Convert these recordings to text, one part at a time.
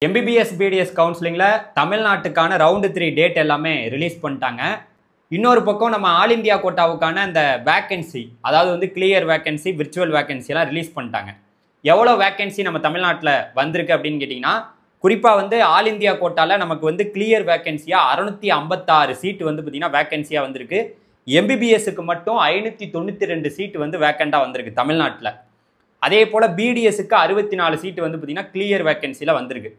MBBS BDS கவுன்சிலிங்ல தமிழ்நாட்டுக்கான round 3 date எல்லாமே release பண்ணிட்டாங்க. இன்னொரு பக்கம் நம்ம ஆல் இந்தியா கோட்டாவுக்கான அந்த வேக்கன்சி, அதாவது வந்து கிளியர் வேக்கன்சி, விர்ச்சுவல் வேக்கன்சி எல்லாம் ரிலீஸ் பண்ணிட்டாங்க. எவ்வளோ வேக்கன்சி நம்ம தமிழ்நாட்டில் வந்திருக்கு அப்படின்னு கேட்டிங்கன்னா, குறிப்பாக வந்து ஆல் இந்தியா கோட்டாவில் நமக்கு வந்து கிளியர் வேக்கன்சியாக 656 சீட்டு வந்து பார்த்திங்கன்னா வேக்கன்சியாக வந்திருக்கு. MBBSக்கு மட்டும் 592 சீட்டு வந்து வேக்கண்டாக வந்திருக்கு தமிழ்நாட்டில். அதே போல் BDSக்கு 64 சீட்டு வந்து பார்த்திங்கன்னா கிளியர் வேக்கன்சியில் வந்திருக்கு.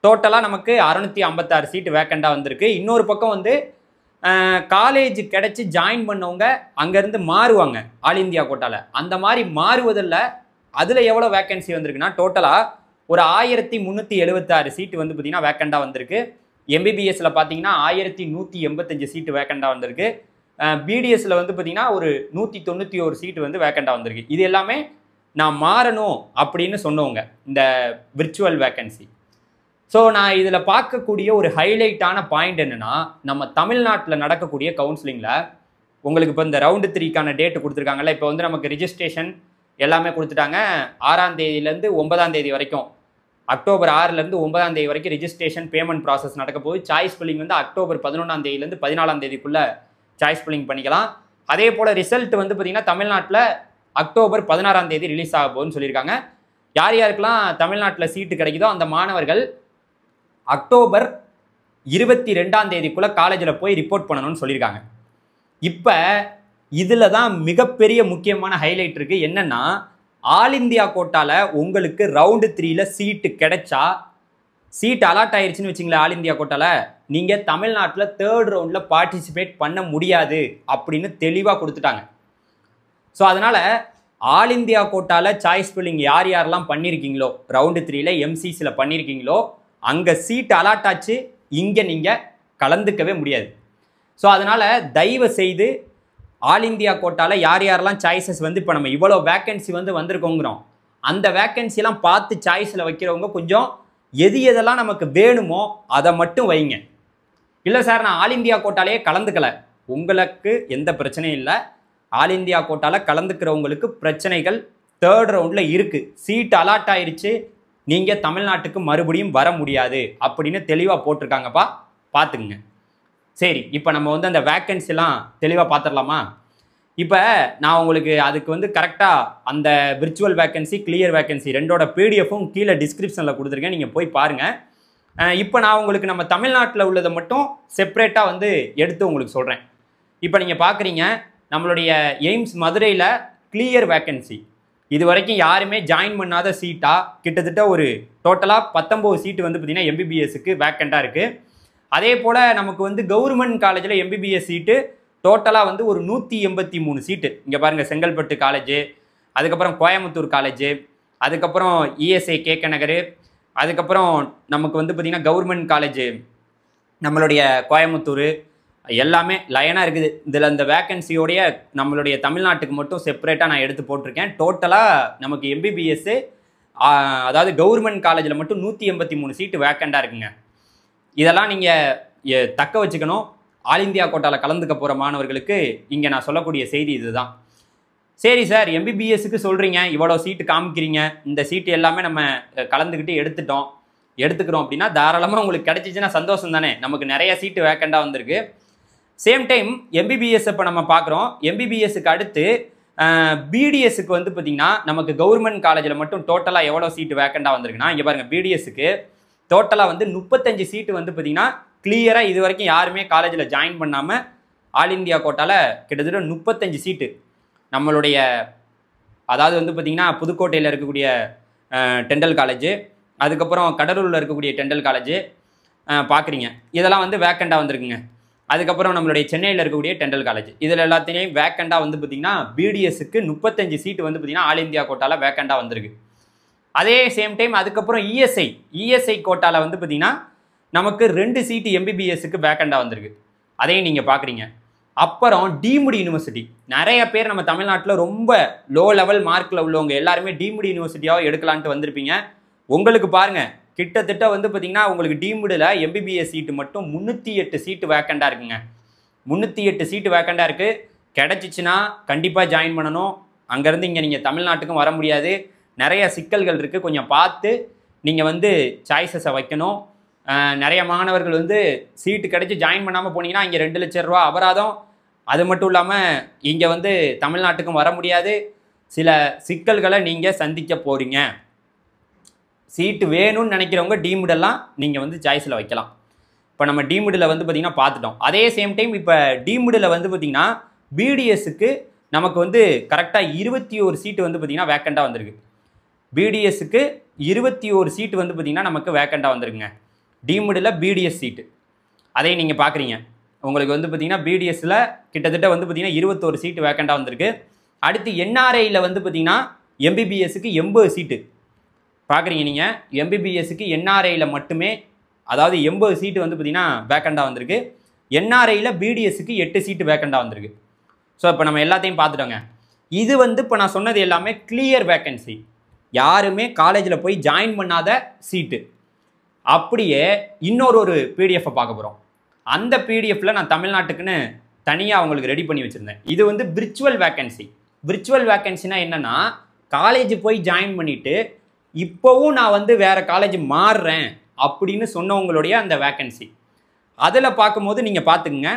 டோட்டலாக நமக்கு 656 சீட்டு வேக்கண்டாக வந்திருக்கு. இன்னொரு பக்கம் வந்து காலேஜ் கிடச்சி ஜாயின் பண்ணவங்க அங்கேருந்து மாறுவாங்க ஆல் இந்தியா கோட்டாவில். அந்த மாதிரி மாறுவதில் அதில் எவ்வளோ வேக்கன்சி வந்திருக்குன்னா டோட்டலாக ஒரு 1376 சீட்டு வந்து பார்த்திங்கன்னா வேக்கண்டாக வந்திருக்கு. MBBSல பார்த்தீங்கன்னா 1185 சீட்டு வேக்கண்டாக வந்திருக்கு. BDSல வந்து பார்த்திங்கன்னா ஒரு 191 சீட்டு வந்து வேக்கண்டாக வந்திருக்கு. இது எல்லாமே நான் மாறணும் அப்படின்னு சொன்னவங்க இந்த விர்ச்சுவல் வேக்கன்சி. ஸோ நான் இதில் பார்க்கக்கூடிய ஒரு ஹைலைட்டான பாயிண்ட் என்னென்னா, நம்ம தமிழ்நாட்டில் நடக்கக்கூடிய கவுன்சிலிங்கில் உங்களுக்கு இப்போ இந்த ரவுண்டு 3க்கான டேட்டு கொடுத்துருக்காங்கல்ல. இப்போ வந்து நமக்கு ரிஜிஸ்ட்ரேஷன் எல்லாமே கொடுத்துட்டாங்க. 6ஆம் தேதியிலேருந்து 9ஆம் தேதி வரைக்கும், அக்டோபர் 6லேருந்து 9ஆம் தேதி வரைக்கும் ரிஜிஸ்ட்ரேஷன் பேமெண்ட் ப்ராசஸ் நடக்க போகுது. சாய்ஸ் ஃபில்லிங் வந்து அக்டோபர் 11ஆம் தேதியிலேருந்து 14ஆம் தேதிக்குள்ளே சாய்ஸ் ஃபில்லிங் பண்ணிக்கலாம். அதே போல் ரிசல்ட் வந்து பார்த்திங்கன்னா தமிழ்நாட்டில் அக்டோபர் 16ஆம் தேதி ரிலீஸ் ஆக போகுதுன்னு சொல்லியிருக்காங்க. யார் யாருக்கெல்லாம் தமிழ்நாட்டில் சீட்டு கிடைக்குதோ அந்த மாணவர்கள் அக்டோபர் 22ஆம் தேதிக்குள்ளே காலேஜில் போய் ரிப்போர்ட் பண்ணணும்னு சொல்லியிருக்காங்க. இப்போ இதில் தான் மிகப்பெரிய முக்கியமான ஹைலைட் இருக்குது. என்னென்னா, ஆல் இந்தியா கோட்டாவில் உங்களுக்கு ரவுண்டு 3ல் சீட்டு கிடைச்சா, சீட் அலாட் ஆயிடுச்சுன்னு வச்சிங்களேன் ஆல் இந்தியா கோட்டாவில், நீங்கள் தமிழ்நாட்டில் 3rd ரவுண்டில் பார்ட்டிசிபேட் பண்ண முடியாது அப்படின்னு தெளிவாக கொடுத்துட்டாங்க. ஸோ அதனால் ஆல் இந்தியா கோட்டாவில் சாய்ஸ் ஃபில்லிங் யார் யாரெல்லாம் பண்ணியிருக்கீங்களோ, ரவுண்டு 3ல் MCCயில் பண்ணியிருக்கீங்களோ, அங்கே சீட் அலாட் ஆச்சு, இங்கே நீங்கள் கலந்துக்கவே முடியாது. ஸோ அதனால் தயவு செய்து ஆல் இந்தியா கோட்டாவில் யார் யாரெல்லாம் சாய்ஸஸ் வந்து இப்போ நம்ம இவ்வளோ வேக்கன்சி வந்து வந்திருக்கோங்கிறோம், அந்த வேக்கன்சிலாம் பார்த்து சாய்ஸில் வைக்கிறவங்க கொஞ்சம் எது எதெல்லாம் நமக்கு வேணுமோ அதை மட்டும் வைங்க. இல்லை சார் நான் ஆல் இந்தியா கோட்டாலேயே கலந்துக்கலை, உங்களுக்கு எந்த பிரச்சனையும் இல்லை. ஆல் இந்தியா கோட்டாவில் கலந்துக்கிறவங்களுக்கு பிரச்சனைகள் 3rd ரவுண்டில் இருக்குது. சீட் அலாட் ஆயிடுச்சு, நீங்கள் தமிழ்நாட்டுக்கு மறுபடியும் வர முடியாது அப்படின்னு தெளிவாக போட்டிருக்காங்கப்பா, பார்த்துக்குங்க. சரி, இப்போ நம்ம வந்து அந்த வேக்கன்சிலாம் தெளிவாக பார்த்துடலாமா? இப்போ நான் உங்களுக்கு அதுக்கு வந்து கரெக்டாக அந்த விர்ச்சுவல் வேக்கன்சி, கிளியர் வேக்கன்சி ரெண்டோட PDF-ம் கீழே டிஸ்கிரிப்ஷனில் கொடுத்துருக்கேன், நீங்கள் போய் பாருங்கள். இப்போ நான் உங்களுக்கு நம்ம தமிழ்நாட்டில் உள்ளதை மட்டும் செப்ரேட்டாக வந்து எடுத்து உங்களுக்கு சொல்கிறேன். இப்போ நீங்கள் பார்க்குறீங்க நம்மளுடைய எய்ம்ஸ் மதுரையில் கிளியர் வேக்கன்சி, இது வரைக்கும் யாருமே ஜாயின் பண்ணாத சீட்டாக கிட்டத்தட்ட ஒரு டோட்டலாக 19 சீட்டு வந்து பார்த்திங்கன்னா MBBSக்கு வேக்கண்டாக இருக்குது. அதே போல் நமக்கு வந்து கவர்மெண்ட் காலேஜில் MBBS சீட்டு டோட்டலாக வந்து ஒரு 183 சீட்டு. இங்கே பாருங்கள், செங்கல்பட்டு காலேஜு, அதுக்கப்புறம் கோயம்புத்தூர் காலேஜு, அதுக்கப்புறம் ESI KK நகர், அதுக்கப்புறம் நமக்கு வந்து பார்த்திங்கன்னா கவர்மெண்ட் காலேஜு நம்மளுடைய கோயம்புத்தூர், எல்லாமே லைனாக இருக்குது. இதில் இந்த வேக்கன்சியோடைய நம்மளுடைய தமிழ்நாட்டுக்கு மட்டும் செப்பரேட்டாக நான் எடுத்து போட்டிருக்கேன். டோட்டலாக நமக்கு MBBS அதாவது கவர்மெண்ட் காலேஜில் மட்டும் 183 சீட்டு வேக்கண்டாக இருக்குங்க. இதெல்லாம் நீங்கள் தக்க வச்சுக்கணும். ஆல் இந்தியா கோட்டாவில் கலந்துக்க போகிற மாணவர்களுக்கு இங்கே நான் சொல்லக்கூடிய செய்தி இதுதான். சரி சார், MBBSக்கு சொல்கிறீங்க, இவ்வளோ சீட்டு காமிக்கிறீங்க, இந்த சீட்டு எல்லாமே நம்ம கலந்துக்கிட்டு எடுத்துக்கிறோம் அப்படின்னா தாராளமாக உங்களுக்கு கிடைச்சிச்சுன்னா சந்தோஷம் தானே. நமக்கு நிறைய சீட்டு வேக்கண்டாக வந்திருக்கு. சேம் டைம் MBBS இப்போ நம்ம பார்க்குறோம். MBBSக்கு அடுத்து BDSக்கு வந்து பார்த்திங்கன்னா நமக்கு கவர்மெண்ட் காலேஜில் மட்டும் டோட்டலாக எவ்வளோ சீட்டு வேக்கண்டாக வந்திருக்குன்னா, இங்கே பாருங்கள், BDSக்கு டோட்டலாக வந்து 35 சீட்டு வந்து பார்த்திங்கன்னா கிளியராக இது வரைக்கும் யாருமே காலேஜில் ஜாயின் பண்ணாமல் ஆல் இந்தியா கோட்டாவில் கிட்டத்தட்ட 35 சீட்டு நம்மளுடைய, அதாவது வந்து பார்த்திங்கன்னா புதுக்கோட்டையில் இருக்கக்கூடிய டெண்டல் காலேஜு, அதுக்கப்புறம் கடலூரில் இருக்கக்கூடிய டெண்டல் காலேஜு பார்க்குறீங்க, இதெல்லாம் வந்து வேக்கண்டாக வந்திருக்குங்க. அதுக்கப்புறம் நம்மளுடைய சென்னையில் இருக்கக்கூடிய டெண்டல் காலேஜ், இதில் எல்லாத்தையும் வேக்கண்டாக வந்து பார்த்திங்கன்னா BDSக்கு 35 சீட்டு வந்து பார்த்திங்கன்னா ஆல் இந்தியா கோட்டாவில் வேக்கண்டாக வந்திருக்கு. அதே சேம் டைம் அதுக்கப்புறம் ESI கோட்டாவில் வந்து பார்த்திங்கன்னா நமக்கு 2 சீட்டு MBBSக்கு வேக்கண்டாக வந்திருக்கு. அதையும் நீங்கள் பார்க்குறீங்க. அப்புறம் டீம்டு யூனிவர்சிட்டி, நிறைய பேர் நம்ம தமிழ்நாட்டில் ரொம்ப லோ லெவல் மார்க்கில் உள்ளவங்க எல்லாருமே டீம்டு யூனிவர்சிட்டியாக எடுக்கலான்ட்டு வந்திருப்பீங்க. உங்களுக்கு பாருங்கள், கிட்டத்தட்ட வந்து பார்த்திங்கன்னா உங்களுக்கு டீம்டில் MBBS சீட்டு மட்டும் 308 சீட்டு வேக்கண்டாக இருக்குங்க. 308 சீட்டு வேக்கண்டாக இருக்குது. கிடச்சிச்சின்னா கண்டிப்பாக ஜாயின் பண்ணணும். அங்கேருந்து இங்கே நீங்கள் தமிழ்நாட்டுக்கும் வர முடியாது. நிறைய சிக்கல்கள் இருக்குது, கொஞ்சம் பார்த்து நீங்கள் வந்து சாய்ஸஸை வைக்கணும். நிறைய மாணவர்கள் வந்து சீட்டு கிடைச்சி ஜாயின் பண்ணாமல் போனீங்கன்னா இங்கே 2 லட்சம் ரூபா அபராதம். அது மட்டும் இல்லாமல் இங்கே வந்து தமிழ்நாட்டுக்கும் வர முடியாது. சில சிக்கல்களை நீங்கள் சந்திக்க போகிறீங்க. சீட்டு வேணும்னு நினைக்கிறவங்க டீம்டெல்லாம் நீங்கள் வந்து சாய்ஸில் வைக்கலாம். இப்போ நம்ம டீம்டில் வந்து பார்த்திங்கன்னா பார்த்துட்டோம். அதே சேம் டைம் இப்போ டீம்டில் வந்து பார்த்திங்கன்னா பிடிஎஸ்க்கு நமக்கு வந்து கரெக்டாக 21 சீட்டு வந்து பார்த்திங்கன்னா வேக்கண்ட்டாக வந்திருக்கு. பிடிஎஸ்க்கு 21 சீட்டு வந்து பார்த்திங்கன்னா நமக்கு வேக்கண்ட்டாக வந்திருக்குங்க. டீம்டில் பிடிஎஸ் சீட்டு அதையும் நீங்கள் பார்க்குறீங்க. உங்களுக்கு வந்து பார்த்திங்கன்னா பிடிஎஸ்சில் கிட்டத்தட்ட வந்து பார்த்திங்கன்னா 21 சீட்டு வேக்கண்ட்டாக வந்திருக்கு. அடுத்து என்ஆர்ஐயில் வந்து பார்த்திங்கன்னா எம்பிபிஎஸ்க்கு 80 சீட்டு பார்க்குறீங்க. நீங்கள் எம்பிபிஎஸ்க்கு என்ஆர்ஐயில் மட்டுமே அதாவது 80 சீட்டு வந்து பார்த்திங்கன்னா வேக்கண்ட்டாக வந்திருக்கு. என்ஆர்ஐயில் பிடிஎஸ்க்கு 8 சீட்டு வேக்கண்ட்டாக வந்திருக்கு. ஸோ இப்போ நம்ம எல்லாத்தையும் பார்த்துட்டோங்க. இது வந்து இப்போ நான் சொன்னது எல்லாமே கிளியர் வேக்கன்சி, யாருமே காலேஜில் போய் ஜாயின் பண்ணாத சீட்டு. அப்படியே இன்னொரு பிடிஎஃப்பை பார்க்க போகிறோம். அந்த பிடிஎஃப்பில் நான் தமிழ்நாட்டுக்குன்னு தனியாக அவங்களுக்கு ரெடி பண்ணி வச்சுருந்தேன். இது வந்து விர்ச்சுவல் வேக்கன்சி. விர்ச்சுவல் வேக்கன்சினா என்னென்னா, காலேஜ் போய் ஜாயின் பண்ணிவிட்டு இப்போவும் நான் வந்து வேறு காலேஜ் மாறுறேன் அப்படின்னு சொன்னவங்களுடைய அந்த வேக்கன்சி. அதில் பார்க்கும்போது நீங்கள் பார்த்துக்குங்க,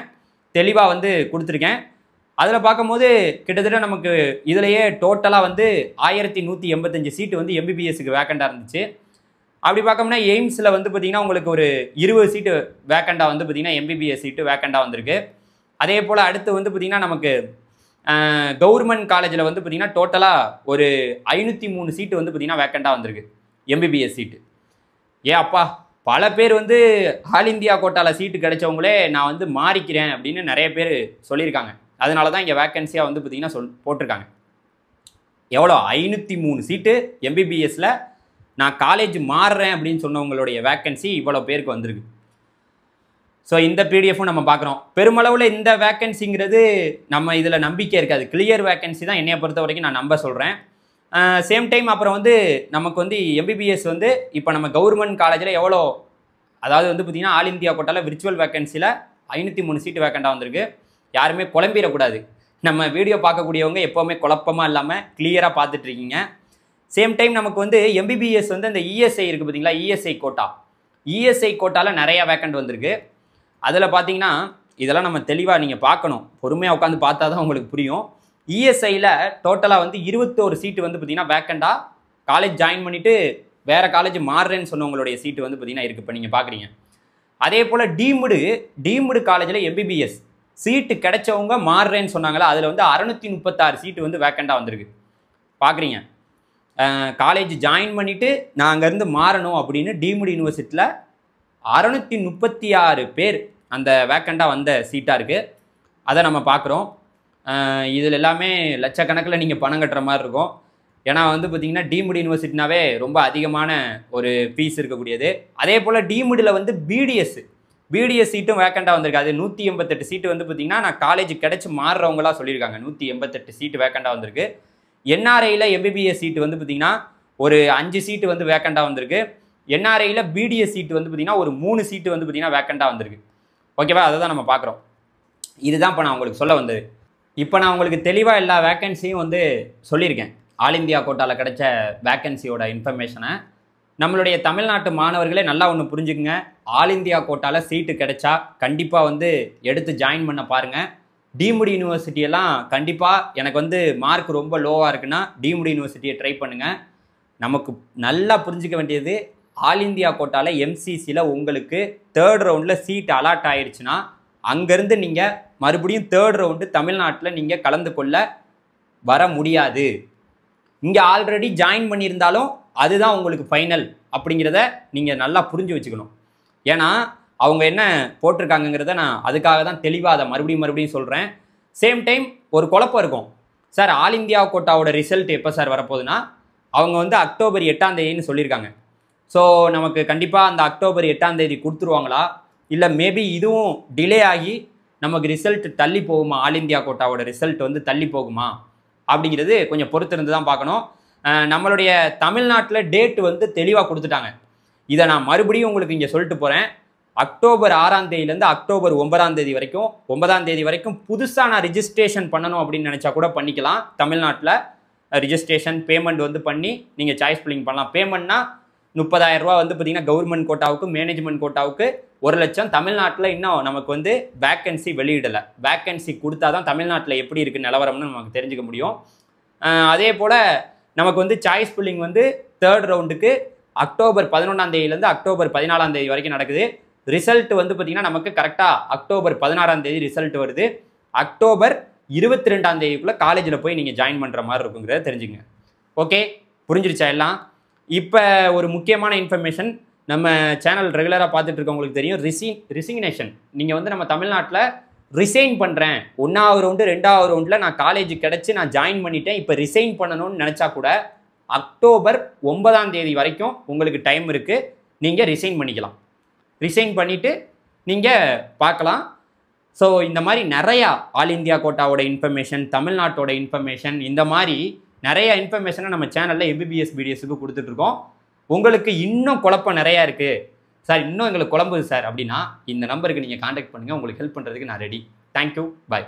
தெளிவாக வந்து கொடுத்துருக்கேன். அதில் பார்க்கும்போது கிட்டத்தட்ட நமக்கு இதிலையே டோட்டலாக வந்து 1185 சீட்டு வந்து எம்பிபிஎஸ்க்கு வேக்கண்டாக இருந்துச்சு. அப்படி பார்க்கணும்னா எய்ம்ஸில் வந்து பார்த்திங்கன்னா உங்களுக்கு ஒரு 20 சீட்டு வேக்கண்டாக வந்து பார்த்திங்கன்னா எம்பிபிஎஸ் சீட்டு வேக்கண்டாக வந்திருக்கு. அதே போல் அடுத்து வந்து பார்த்திங்கன்னா நமக்கு கவர்மெண்ட் காலேஜில் வந்து பார்த்திங்கன்னா டோட்டலாக ஒரு 503 சீட்டு வந்து பார்த்திங்கன்னா வேக்கண்டாக வந்திருக்கு எம்பிபிஎஸ் சீட்டு. அப்பா பல பேர் வந்து ஆல் இந்தியா கோட்டாவில் சீட்டு கிடைச்சவங்களே நான் வந்து மாறிக்கிறேன் அப்படின்னு நிறைய பேர் சொல்லியிருக்காங்க. அதனால தான் இங்கே வேக்கன்சியாக வந்து பார்த்திங்கன்னா போட்டிருக்காங்க. எவ்வளோ 503 சீட்டு எம்பிபிஎஸ்சில் நான் காலேஜ் மாறுறேன் அப்படின்னு சொன்னவங்களுடைய வேக்கன்சி இவ்வளோ பேருக்கு வந்திருக்கு. ஸோ இந்த பிடிஎஃப்பும் நம்ம பார்க்குறோம். பெருமளவில் இந்த வேக்கன்சிங்கிறது நம்ம இதில் நம்பிக்கை இருக்காது. கிளியர் வேக்கன்சி தான் என்னையை பொறுத்த வரைக்கும் நான் நம்ப சொல்கிறேன். சேம் டைம் அப்புறம் வந்து நமக்கு வந்து எம்பிபிஎஸ் வந்து இப்போ நம்ம கவர்மெண்ட் காலேஜில் எவ்வளோ, அதாவது வந்து பார்த்திங்கன்னா ஆல் இந்தியா கோட்டாவில் விர்ச்சுவல் வேக்கன்சியில் 503 சீட்டு வேக்கண்டாக வந்திருக்கு. யாருமே குழம்பிடக்கூடாது. நம்ம வீடியோ பார்க்கக்கூடியவங்க எப்போவுமே குழப்பமாக இல்லாமல் கிளியராக பார்த்துட்ருக்கீங்க. சேம் டைம் நமக்கு வந்து எம்பிபிஎஸ் வந்து அந்த இஎஸ்ஐ இருக்குது பார்த்தீங்களா, இஎஸ்ஐ கோட்டா. இஎஸ்ஐ கோட்டாவில் நிறையா வேக்கண்ட் வந்திருக்கு. அதில் பார்த்தீங்கன்னா இதெல்லாம் நம்ம தெளிவாக நீங்கள் பார்க்கணும், பொறுமையாக உட்காந்து பார்த்தா தான் உங்களுக்கு புரியும். இஎஸ்ஐயில் டோட்டலாக வந்து 21 சீட்டு வந்து பார்த்திங்கன்னா வேக்கண்டாக காலேஜ் ஜாயின் பண்ணிவிட்டு வேறு காலேஜ் மாறுறேன்னு சொன்னவங்களுடைய சீட்டு வந்து பார்த்திங்கன்னா இருக்குது. இப்போ நீங்கள் பார்க்குறீங்க. அதே போல் டீம்டு காலேஜில் எம்பிபிஎஸ் சீட்டு கிடைச்சவங்க மாறுறேன்னு சொன்னாங்களா, அதில் வந்து 636 சீட்டு வந்து வேக்கண்டாக வந்திருக்கு. பார்க்குறீங்க, காலேஜ் ஜாயின் பண்ணிவிட்டு நான் அங்கேருந்து மாறணும் அப்படின்னு டீம்டு யூனிவர்சிட்டியில் 636 பேர் அந்த வேக்கண்டாக வந்த சீட்டாக இருக்குது. அதை நம்ம பார்க்குறோம். இதில் எல்லாமே லட்சக்கணக்கில் நீங்கள் பணம் கட்டுற மாதிரி இருக்கும். ஏன்னா வந்து பார்த்திங்கன்னா டீம்டு யூனிவர்சிட்டினாவே ரொம்ப அதிகமான ஒரு ஃபீஸ் இருக்கக்கூடியது. அதே போல் டீம்டில் வந்து பிடிஎஸ் சீட்டும் வேக்கண்டாக வந்திருக்கு. அது 188 சீட்டு வந்து பார்த்திங்கன்னா நான் காலேஜ் கிடச்சி மாறுறவங்களா சொல்லியிருக்காங்க. 188 சீட்டு வேக்கண்டாக வந்திருக்கு. என்ஆர்ஐயில் எம்பிபிஎஸ் சீட்டு வந்து பார்த்திங்கன்னா ஒரு 5 சீட்டு வந்து வேக்கண்டாக வந்திருக்கு. என்ஆர்ஐயில் பிடிஎஸ் சீட்டு வந்து பார்த்திங்கன்னா ஒரு 3 சீட்டு வந்து பார்த்திங்கன்னா வேக்கண்டாக வந்திருக்கு. ஓகேவா, அதை தான் நம்ம பார்க்குறோம். இதுதான் இப்போ நான் உங்களுக்கு சொல்ல வந்தது. இப்போ நான் உங்களுக்கு தெளிவாக எல்லா வேக்கன்சியும் வந்து சொல்லியிருக்கேன். ஆல் இந்தியா கோட்டாவில் கிடைச்ச வேக்கன்சியோட இன்ஃபர்மேஷனை நம்மளுடைய தமிழ்நாட்டு மாணவர்களே நல்லா ஒன்று புரிஞ்சுக்குங்க. ஆல் இந்தியா கோட்டாவில் சீட்டு கிடைச்சா கண்டிப்பாக வந்து எடுத்து ஜாயின் பண்ண பாருங்கள். டீம்டு யூனிவர்சிட்டியெல்லாம் கண்டிப்பாக எனக்கு வந்து மார்க் ரொம்ப லோவாக இருக்குன்னா டீம்டு யூனிவர்சிட்டியை ட்ரை பண்ணுங்கள். நமக்கு நல்லா புரிஞ்சிக்க வேண்டியது, ஆல் இந்தியா கோட்டாவில் எம்சிசியில் உங்களுக்கு 3rd ரவுண்டில் சீட் அலாட் ஆயிடுச்சுன்னா அங்கேருந்து நீங்கள் மறுபடியும் 3rd ரவுண்டு தமிழ்நாட்டில் நீங்கள் கலந்து கொள்ள வர முடியாது. இங்கே ஆல்ரெடி ஜாயின் பண்ணியிருந்தாலும் அதுதான் உங்களுக்கு ஃபைனல் அப்படிங்கிறத நீங்கள் நல்லா புரிஞ்சு வச்சுக்கணும். ஏன்னா அவங்க என்ன போட்டிருக்காங்கங்கிறத நான் அதுக்காக தான் தெளிவாக அதை மறுபடியும் சொல்கிறேன். சேம் டைம் ஒரு குழப்பம் இருக்கும். சார் ஆல் இந்தியா கோட்டாவோட ரிசல்ட் எப்போ சார் வரப்போகுதுன்னா, அவங்க வந்து அக்டோபர் 8ஆம் தேதின்னு சொல்லியிருக்காங்க. ஸோ நமக்கு கண்டிப்பாக அந்த அக்டோபர் 8ஆம் தேதி கொடுத்துருவாங்களா, இல்லை மேபி இதுவும் டிலே ஆகி நமக்கு ரிசல்ட் தள்ளி போகுமா, ஆல் இந்தியா கோட்டாவோட ரிசல்ட் வந்து தள்ளி போகுமா அப்படிங்கிறது கொஞ்சம் பொறுத்திருந்து தான் பார்க்கணும். நம்மளுடைய தமிழ்நாட்டில் டேட் வந்து தெளிவாக கொடுத்துட்டாங்க. இதை நான் மறுபடியும் உங்களுக்கு இங்கே சொல்லிட்டு போகிறேன். அக்டோபர் 6ஆம் தேதியிலேருந்து அக்டோபர் 9ஆம் தேதி வரைக்கும் 9ஆம் தேதி வரைக்கும் புதுசாக நான் ரிஜிஸ்ட்ரேஷன் பண்ணணும் அப்படின்னு நினச்சா கூட பண்ணிக்கலாம். தமிழ்நாட்டில் ரிஜிஸ்ட்ரேஷன் பேமெண்ட் வந்து பண்ணி நீங்கள் சாய்ஸ் ஃபில்லிங் பண்ணலாம். பேமெண்ட்னா 30,000 ரூபா வந்து பார்த்தீங்கன்னா கவர்மெண்ட் கோட்டாவுக்கு, மேனேஜ்மெண்ட் கோட்டாவுக்கு 1 லட்சம். தமிழ்நாட்டில் இன்னும் நமக்கு வந்து வேக்கன்சி வெளியிடலை. வேக்கன்சி கொடுத்தா தான் தமிழ்நாட்டில் எப்படி இருக்குது நிலவரம்னு நமக்கு தெரிஞ்சுக்க முடியும். அதே போல் நமக்கு வந்து சாய்ஸ் புல்லிங் வந்து 3rd ரவுண்டுக்கு அக்டோபர் 11ஆம் தேதியிலேருந்து அக்டோபர் 14ஆம் தேதி வரைக்கும் நடக்குது. ரிசல்ட் வந்து பார்த்தீங்கன்னா நமக்கு கரெக்டாக அக்டோபர் 16ஆம் தேதி ரிசல்ட் வருது. அக்டோபர் 22ஆம் தேதிக்குள்ளே காலேஜில் போய் நீங்கள் ஜாயின் பண்ணுற மாதிரி இருக்குங்கிறத தெரிஞ்சுங்க. ஓகே, புரிஞ்சிருச்சா எல்லாம்? இப்போ ஒரு முக்கியமான இன்ஃபர்மேஷன், நம்ம சேனல் ரெகுலராக பார்த்துட்டு இருக்கவங்களுக்கு தெரியும், ரிசிக்னேஷன். நீங்கள் வந்து நம்ம தமிழ்நாட்டில் ரிசைன் பண்ணுறேன், 1ஆவது ரவுண்டு 2ஆவது ரவுண்டில் நான் காலேஜ் கிடச்சி நான் ஜாயின் பண்ணிட்டேன், இப்போ ரிசைன் பண்ணணும்னு நினச்சா கூட அக்டோபர் 9ஆம் தேதி வரைக்கும் உங்களுக்கு டைம் இருக்குது. நீங்கள் ரிசைன் பண்ணிக்கலாம். ரிசைன் பண்ணிவிட்டு நீங்கள் பார்க்கலாம். ஸோ இந்த மாதிரி நிறையா ஆல் இந்தியா கோட்டாவோட இன்ஃபர்மேஷன், தமிழ்நாட்டோட இன்ஃபர்மேஷன், இந்த மாதிரி நிறைய இன்ஃபர்மேஷனை நம்ம சேனலில் MBBS BDSக்கு கொடுத்துட்ருக்கோம். உங்களுக்கு இன்னும் குழப்பம் நிறையா இருக்குது சார், இன்னும் எங்களுக்கு குழம்புது சார் அப்படின்னா இந்த நம்பருக்கு நீங்கள் காண்டாக்ட் பண்ணுங்கள். உங்களுக்கு ஹெல்ப் பண்ணுறதுக்கு நான் ரெடி. தேங்க்யூ, பாய்.